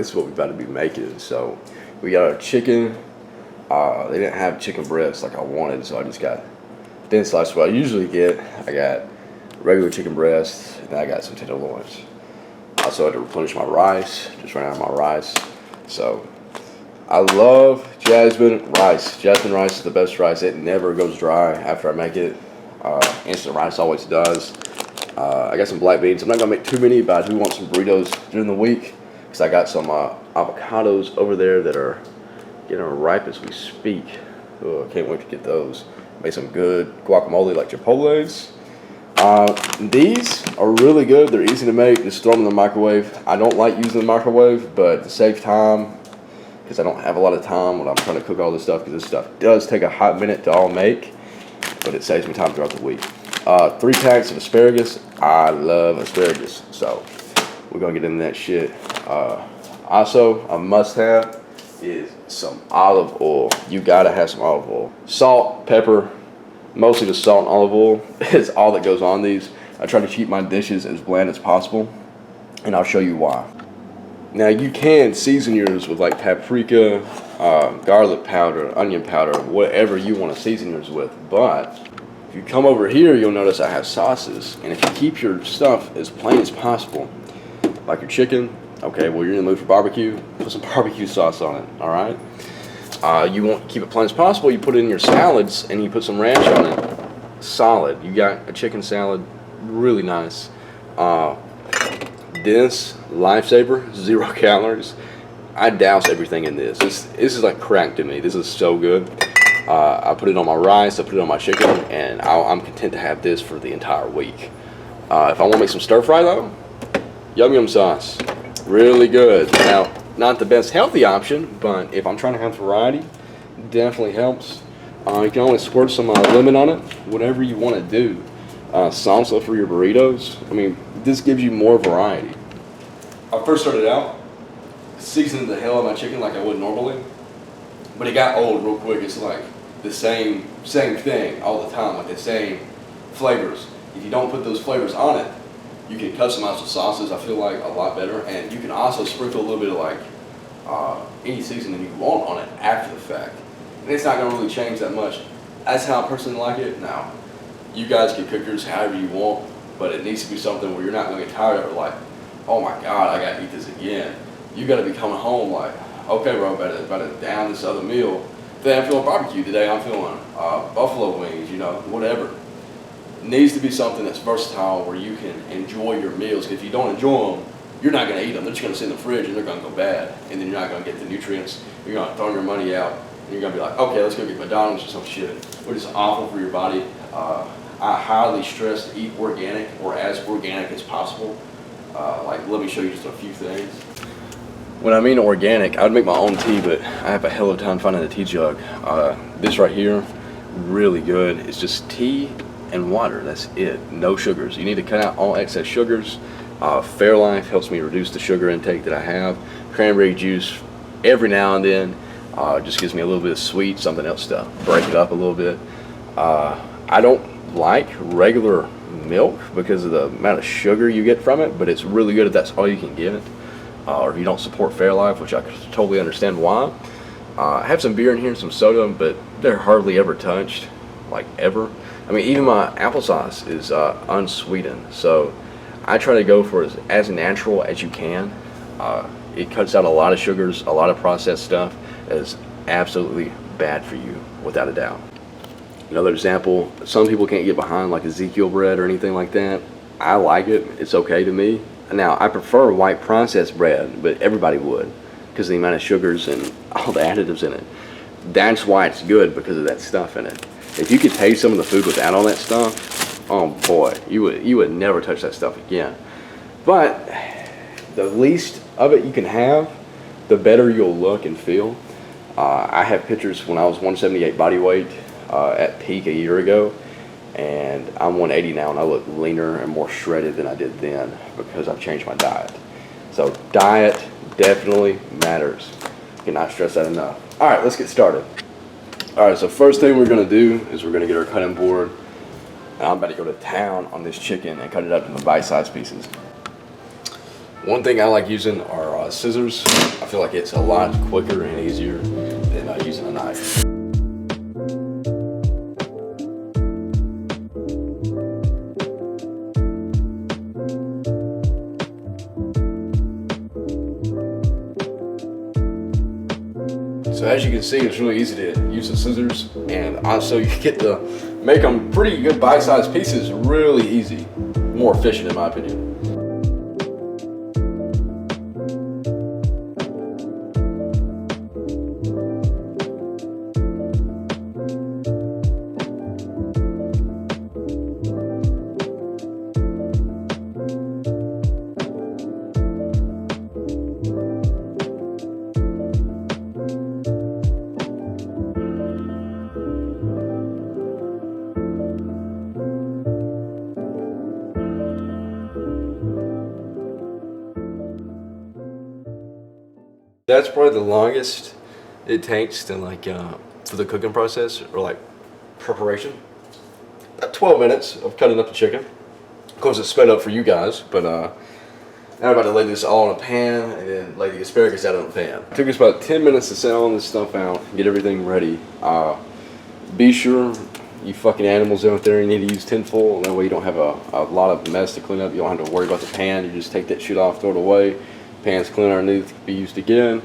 This is what we're about to be making. So we got our chicken. They didn't have chicken breasts like I wanted, so I just got thin sliced. What I usually get, I got regular chicken breasts, and I got some tenderloins. I also had to replenish my rice. Just ran out of my rice. So I love jasmine rice. Jasmine rice is the best rice. It never goes dry after I make it. Instant rice always does. I got some black beans. I'm not gonna make too many, but I do want some burritos during the week because I got some avocados over there that are getting ripe as we speak. Oh, I can't wait to get those. Make some good guacamole like Chipotle's. These are really good. They're easy to make. Just throw them in the microwave. I don't like using the microwave, but to save time, because I don't have a lot of time when I'm trying to cook all this stuff, because this stuff does take a hot minute to all make, but it saves me time throughout the week. 3 packs of asparagus. I love asparagus, so we're gonna get into that shit. Also, a must-have is some olive oil. You gotta have some olive oil. Salt, pepper, mostly just salt and olive oil is all that goes on these. I try to keep my dishes as bland as possible, and I'll show you why. Now you can season yours with like paprika, garlic powder, onion powder, whatever you want to season yours with, but if you come over here, you'll notice I have sauces, and if you keep your stuff as plain as possible, like your chicken, okay, well you're in the mood for barbecue, put some barbecue sauce on it, all right? You want to keep it plain as possible, you put it in your salads, and you put some ranch on it, solid. You got a chicken salad, really nice. This Lifesaver, 0 calories. I douse everything in this. This is like crack to me. This is so good. I put it on my rice, I put it on my chicken, and I'm content to have this for the entire week. If I want to make some stir fry though, yum yum sauce, really good. Now, not the best healthy option, but if I'm trying to have variety, definitely helps. You can always squirt some lemon on it, whatever you want to do. Salsa for your burritos. I mean, this gives you more variety. I first started out seasoning the hell out of my chicken like I would normally, but it got old real quick. It's like the same thing all the time, like the same flavors. If you don't put those flavors on it, you can customize the sauces, I feel like, a lot better, and you can also sprinkle a little bit of like any seasoning you want on it after the fact. And it's not going to really change that much. That's how I personally like it. Now, you guys can cook yours however you want, but it needs to be something where you're not going to get tired of it, like, oh my God, I got to eat this again. You got to be coming home like, okay, bro, about to down this other meal. Today I'm feeling barbecue. Today I'm feeling buffalo wings, you know, whatever. It needs to be something that's versatile where you can enjoy your meals. If you don't enjoy them, you're not going to eat them. They're just going to sit in the fridge and they're going to go bad. And then you're not going to get the nutrients. You're going to throw your money out. And you're going to be like, okay, let's go get McDonald's or some shit, which is awful for your body. I highly stress to eat organic or as organic as possible. Like, let me show you just a few things. When I mean organic, I would make my own tea, but I have a hell of a time finding a tea jug. This right here, really good. It's just tea and water, that's it. No sugars. You need to cut out all excess sugars. Fairlife helps me reduce the sugar intake that I have. Cranberry juice, every now and then, just gives me a little bit of sweet, something else to break it up a little bit. I don't like regular milk because of the amount of sugar you get from it, but it's really good if that's all you can get. Or if you don't support Fairlife, which I totally understand why. I have some beer in here and some soda, but they're hardly ever touched, like ever. I mean, even my applesauce is unsweetened, so I try to go for as natural as you can. It cuts out a lot of sugars, a lot of processed stuff that is absolutely bad for you, without a doubt. Another example, some people can't get behind like Ezekiel bread or anything like that. I like it, it's okay to me. Now, I prefer white processed bread, but everybody would because of the amount of sugars and all the additives in it. That's why it's good, because of that stuff in it. If you could taste some of the food without all that stuff, oh boy, you would never touch that stuff again. But the least of it you can have, the better you'll look and feel. I have pictures when I was 178 body weight at peak a year ago, and I'm 180 now, and I look leaner and more shredded than I did then because I've changed my diet. So diet definitely matters. Cannot stress that enough. All right, let's get started. All right, so first thing we're gonna do is we're gonna get our cutting board, and I'm about to go to town on this chicken and cut it up into bite-sized pieces. One thing I like using are scissors. I feel like it's a lot quicker and easier than using a knife. So as you can see, it's really easy to use the scissors, and also you get to make them pretty good bite-sized pieces really easy. More efficient in my opinion. That's probably the longest it takes to for the cooking process or like preparation. About 12 minutes of cutting up the chicken. Of course, it's sped up for you guys, but now I'm about to lay this all in a pan and then lay the asparagus out in the pan. It took us about 10 minutes to set all this stuff out, get everything ready. Be sure, you fucking animals out there, you need to use tinfoil. That way you don't have a lot of mess to clean up. You don't have to worry about the pan. You just take that shit off, throw it away. Pan's clean underneath, can be used again.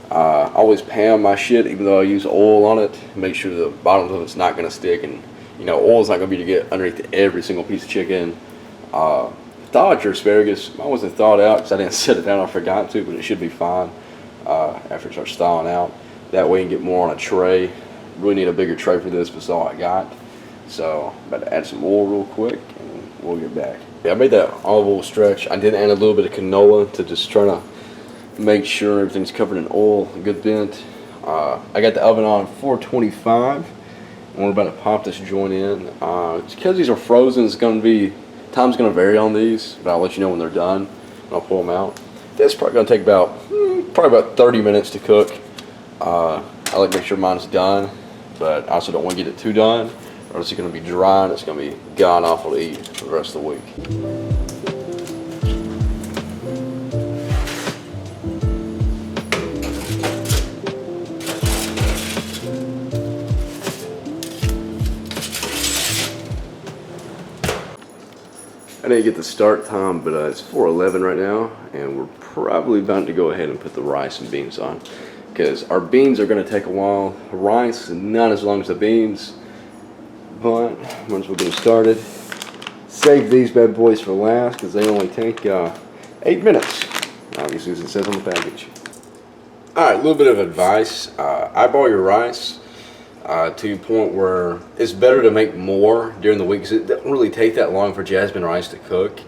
I always pan my shit, even though I use oil on it. Make sure the bottom of it's not going to stick, and oil's not going to be to get underneath every single piece of chicken. Thaw out your asparagus. Mine wasn't thawed out because I didn't set it down. I forgot to, but it should be fine after it starts thawing out. That way you can get more on a tray. Really need a bigger tray for this, but that's all I got. So I'm about to add some oil real quick, and we'll get back. Yeah, I made that olive oil stretch. I did add a little bit of canola to just try to make sure everything's covered in oil, a good bit. I got the oven on 425, and we're about to pop this joint in. Because these are frozen, time's going to vary on these, but I'll let you know when they're done, and I'll pull them out. That's probably going to take about 30 minutes to cook. I like to make sure mine's done, but I also don't want to get it too done, or else it's going to be dry and it's going to be god awful to eat for the rest of the week. I didn't get the start time, but it's 4:11 right now, and we're probably about to go ahead and put the rice and beans on, because our beans are going to take a while. Rice not as long as the beans, but once we get started, save these bad boys for last because they only take 8 minutes, obviously, as it says on the package. Alright, a little bit of advice. Eyeball your rice to a point where it's better to make more during the week because it doesn't really take that long for jasmine rice to cook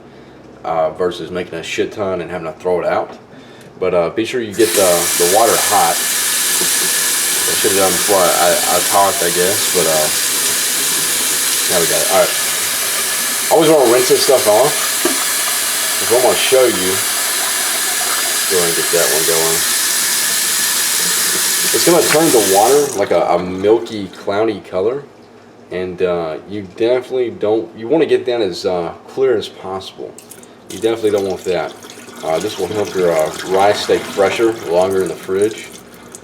versus making a shit ton and having to throw it out. But be sure you get the water hot. I should have done before I talked, I guess, but now we got it. Alright. Always want to rinse this stuff off. Because I'm going to show you. Go ahead and get that one going. It's going to turn the water like a milky, cloudy color. And you definitely don't, you want to get that as clear as possible. You definitely don't want that. This will help your rice stay fresher longer in the fridge.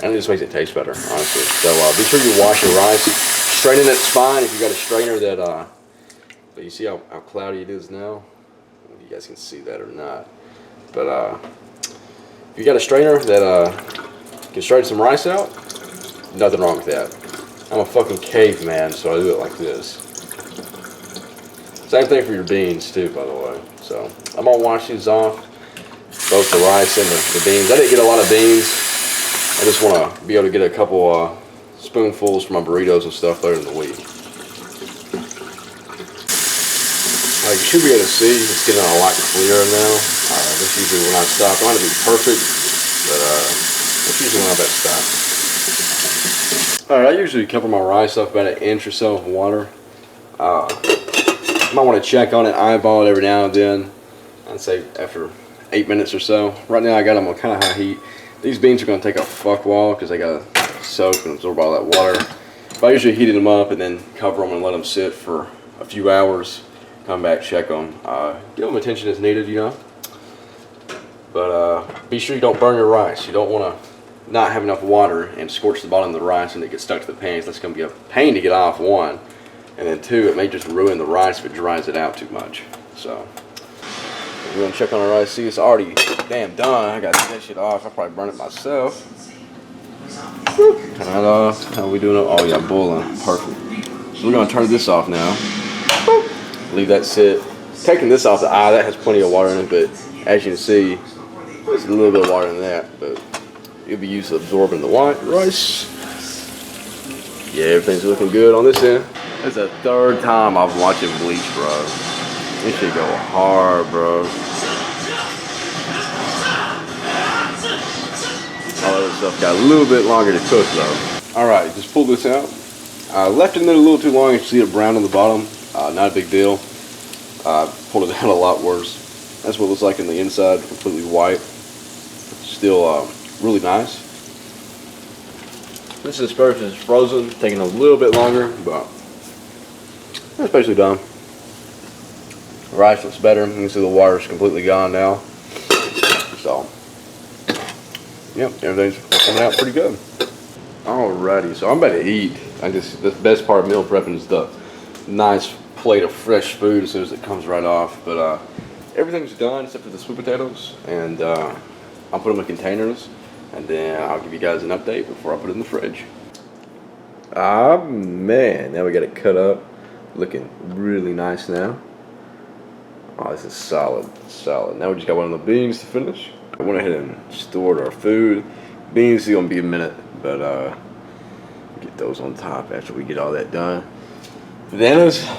And it just makes it taste better, honestly. So be sure you wash your rice. Straining it's fine if you got a strainer that, but you see how cloudy it is now? If you guys can see that or not. But if you got a strainer that can straighten some rice out, nothing wrong with that. I'm a fucking caveman, so I do it like this. Same thing for your beans too, by the way. So I'm gonna wash these off, both the rice and the beans. I didn't get a lot of beans. I just want to be able to get a couple spoonfuls for my burritos and stuff later in the week. You should be able to see it's getting a lot clearer now. That's usually when I stop. I don't want to be perfect, but that's usually when I about to stop. Alright, I usually cover my rice up about 1 inch or so of water. You might want to check on it, eyeball it every now and then. I'd say after 8 minutes or so. Right now I got them on kind of high heat. These beans are going to take a fuck while because they got to soak and absorb all that water. But I usually heat them up and then cover them and let them sit for a few hours. Come back, check them. Give them attention as needed, you know. But be sure you don't burn your rice. You don't want to not have enough water and scorch the bottom of the rice and it gets stuck to the pans. That's going to be a pain to get off, one. And then two, it may just ruin the rice if it dries it out too much. So we're going to check on our rice. See, it's already damn done. I got to take that shit off. I'll probably burn it myself. How are we doing? Oh yeah, boiling. Perfect. So we're going to turn this off now. Leave that sit. Taking this off the eye, that has plenty of water in it, but as you can see, there's a little bit of water in that, but it'll be used to absorbing the white rice. Yeah, everything's looking good on this end. That's the third time I've watched it bleach, bro. This shit go hard, bro. All other stuff got a little bit longer to cook, though. Alright, just pull this out. Left it in there a little too long. You can see it brown on the bottom. Not a big deal. Pulled it out a lot worse. That's what it looks like in the inside, completely white. Still really nice. This asparagus is frozen, taking a little bit longer, but that's basically done. The rice looks better. You can see the water's completely gone now. So, yep, everything's coming out pretty good. Alrighty, so I'm about to eat. The best part of meal prepping is the nice plate of fresh food as soon as it comes right off. But everything's done except for the sweet potatoes, and I'll put them in containers, and then I'll give you guys an update before I put it in the fridge. Ah man, now we got it cut up, looking really nice now. Oh, this is solid, solid. Now we just got one of the beans to finish. I went ahead and stored our food. Beans is gonna be a minute, but get those on top after we get all that done. Bananas,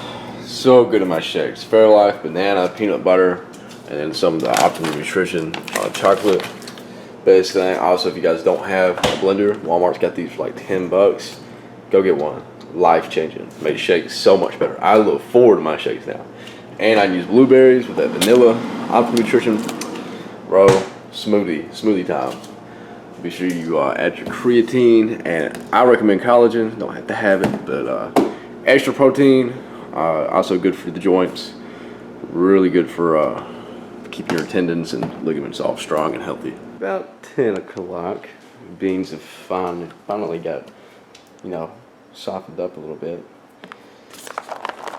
so good in my shakes. Fairlife, banana, peanut butter, and then some of the Optimum Nutrition chocolate. Basically, also if you guys don't have a blender, Walmart's got these for like 10 bucks. Go get one. Life changing. Made shakes so much better. I look forward to my shakes now. And I use blueberries with that vanilla Optimum Nutrition. Bro, smoothie time. Be sure you add your creatine, and I recommend collagen. Don't have to have it, but extra protein, also good for the joints. Really good for keeping your tendons and ligaments all strong and healthy. About 10 o'clock, beans have finally got, softened up a little bit.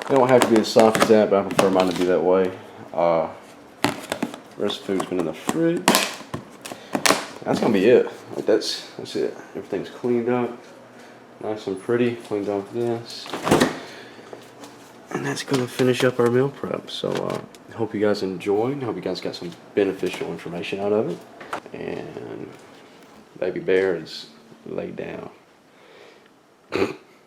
They don't have to be as soft as that, but I prefer mine to be that way. Rest of the food's been in the fridge. That's gonna be it. Like that's it. Everything's cleaned up, nice and pretty. Cleaned off this, and that's gonna finish up our meal prep. So hope you guys enjoyed. Hope you guys got some beneficial information out of it. And baby bear is laid down.